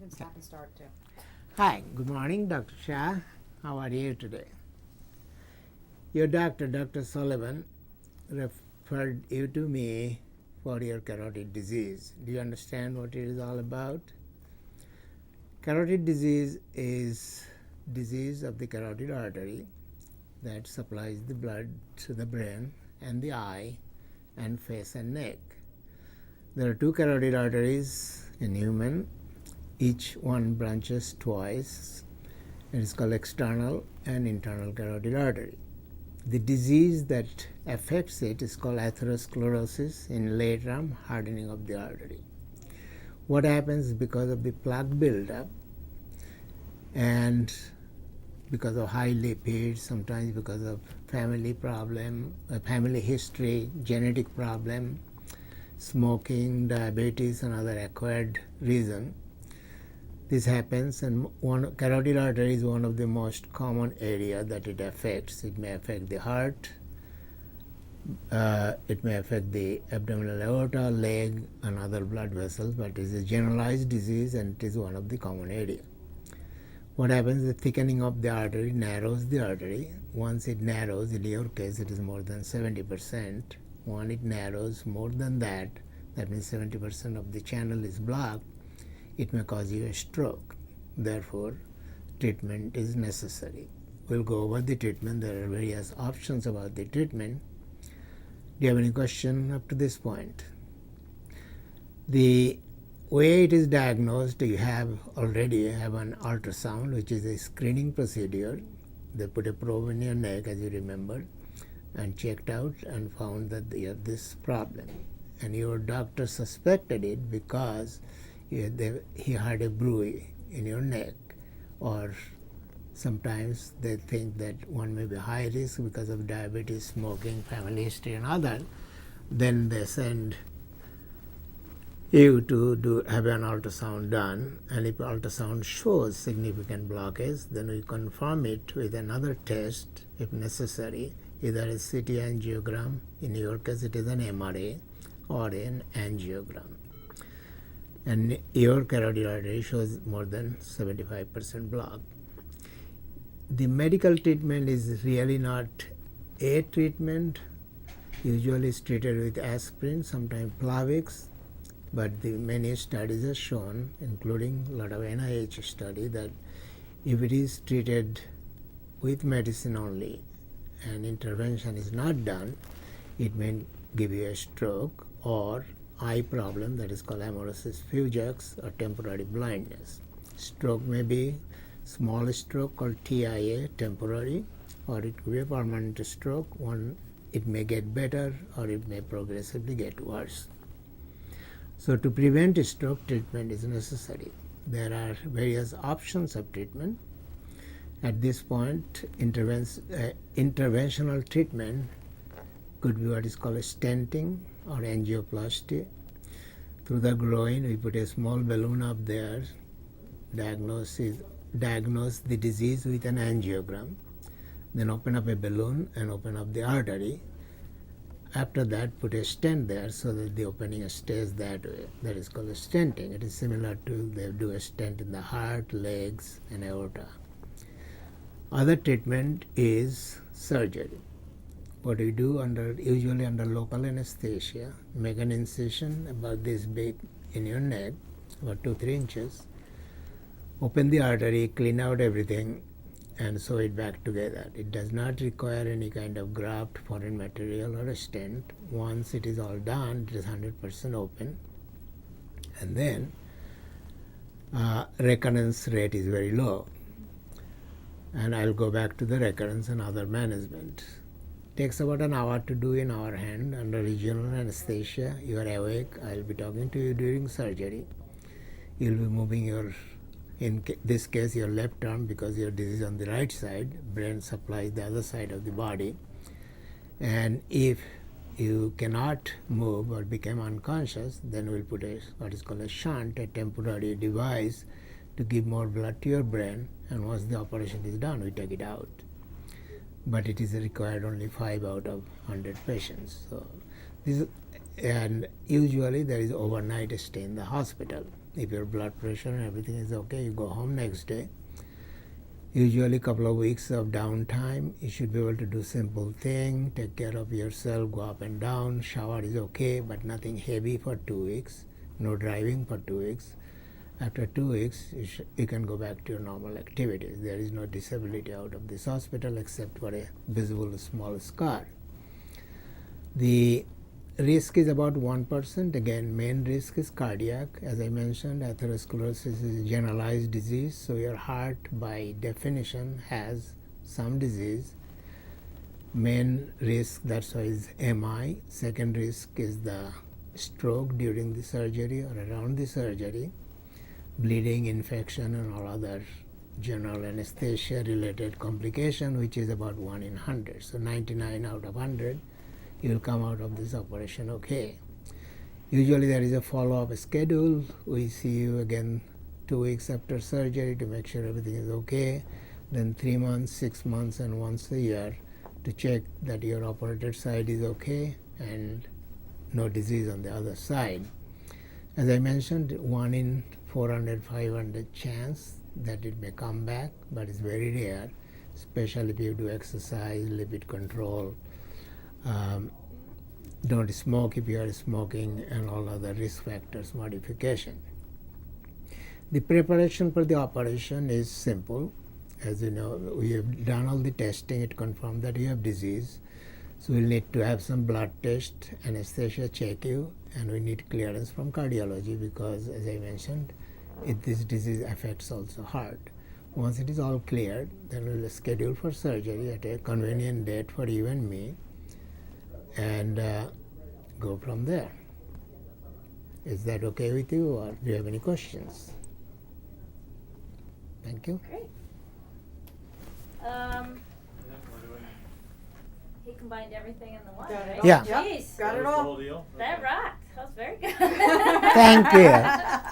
can stop and start too. Hi, good morning, Dr. Shah. How are you today? Your doctor, Dr. Sullivan, referred you to me for your carotid disease. Do you understand what it is all about? Carotid disease is disease of the carotid artery that supplies the blood to the brain and the eye and face and neck. There are two carotid arteries in human. Each one branches twice. It is called external and internal carotid artery. The disease that affects it is called atherosclerosis, in lay term, hardening of the artery. What happens because of the plaque buildup and because of high lipids, sometimes because of family problem, family history, genetic problem, smoking, diabetes, and other acquired reason. This happens, and carotid artery is one of the most common area that it affects. It may affect the heart, it may affect the abdominal aorta, leg, and other blood vessels, but it is a generalized disease and it is one of the common area. What happens, the thickening of the artery narrows the artery. Once it narrows, in your case it is more than 70%. When it narrows more than that, that means 70% of the channel is blocked, it may cause you a stroke. Therefore, treatment is necessary. We'll go over the treatment. There are various options about the treatment. Do you have any question up to this point? The way it is diagnosed, you already have an ultrasound, which is a screening procedure. They put a probe in your neck, as you remember, and checked out and found that you have this problem. And your doctor suspected it because he had a bruise in your neck, or sometimes they think that one may be high risk because of diabetes, smoking, family history, and other. Then they send you to have an ultrasound done, and if ultrasound shows significant blockage, then we confirm it with another test if necessary, either a CT angiogram, in your case it is an MRA, or an angiogram. And your carotid artery shows more than 75% block. The medical treatment is really not a treatment. Usually it's treated with aspirin, sometimes Plavix, but the many studies have shown, including a lot of NIH study, that if it is treated with medicine only and intervention is not done, it may give you a stroke or eye problem that is called amaurosis fugax, or temporary blindness. Stroke may be small stroke called TIA, temporary, or it could be a permanent stroke. It may get better or it may progressively get worse. So to prevent a stroke, treatment is necessary. There are various options of treatment. At this point, interventional treatment could be what is called a stenting or angioplasty. Through the groin, we put a small balloon up there, diagnose the disease with an angiogram, then open up a balloon and open up the artery. After that, put a stent there so that the opening stays that way. That is called a stenting. It is similar to they do a stent in the heart, legs, and aorta. Other treatment is surgery. What we do usually under local anesthesia, make an incision about this big in your neck, about 2-3 inches, open the artery, clean out everything, and sew it back together. It does not require any kind of graft, foreign material, or a stent. Once it is all done, it is 100% open, and then recurrence rate is very low. And I'll go back to the recurrence and other management. Takes about an hour to do in our hand under regional anesthesia. You are awake. I'll be talking to you during surgery. You'll be moving in this case, your left arm, because your disease on the right side. Brain supplies the other side of the body. And if you cannot move or become unconscious, then we'll put what is called a shunt, a temporary device to give more blood to your brain. And once the operation is done, we take it out. But it is required only 5 out of 100 patients. So and usually there is overnight stay in the hospital. If your blood pressure and everything is okay, you go home next day. Usually a couple of weeks of downtime. You should be able to do simple thing, take care of yourself, go up and down. Shower is okay, but nothing heavy for 2 weeks. No driving for 2 weeks. After 2 weeks, you can go back to your normal activities. There is no disability out of this hospital except for a visible small scar. The risk is about 1%. Again, main risk is cardiac. As I mentioned, atherosclerosis is a generalized disease, so your heart by definition has some disease. Main risk, that's why, is MI. Second risk is the stroke during the surgery or around the surgery, bleeding, infection, and all other general anesthesia related complication, which is about 1 in 100. So 99 out of 100, you will come out of this operation okay. Usually there is a follow-up schedule. We see you again 2 weeks after surgery to make sure everything is okay, then 3 months, 6 months, and once a year to check that your operated side is okay and no disease on the other side. As I mentioned, 1 in 400, 500 chance that it may come back, but it's very rare, especially if you do exercise, lipid control, don't smoke if you are smoking, and all other risk factors modification. The preparation for the operation is simple. As you know, we have done all the testing. It confirmed that you have disease. So we'll need to have some blood test, anesthesia check you, and we need clearance from cardiology because, as I mentioned, this disease affects also heart. Once it is all cleared, then we'll schedule for surgery at a convenient date for you and me, and go from there. Is that okay with you, or do you have any questions? Thank you. Great. He combined everything in the one, Got it right? all. Yeah. Yep, Jeez. got it That was the all. whole deal? That rocked. That was very good. Thank you.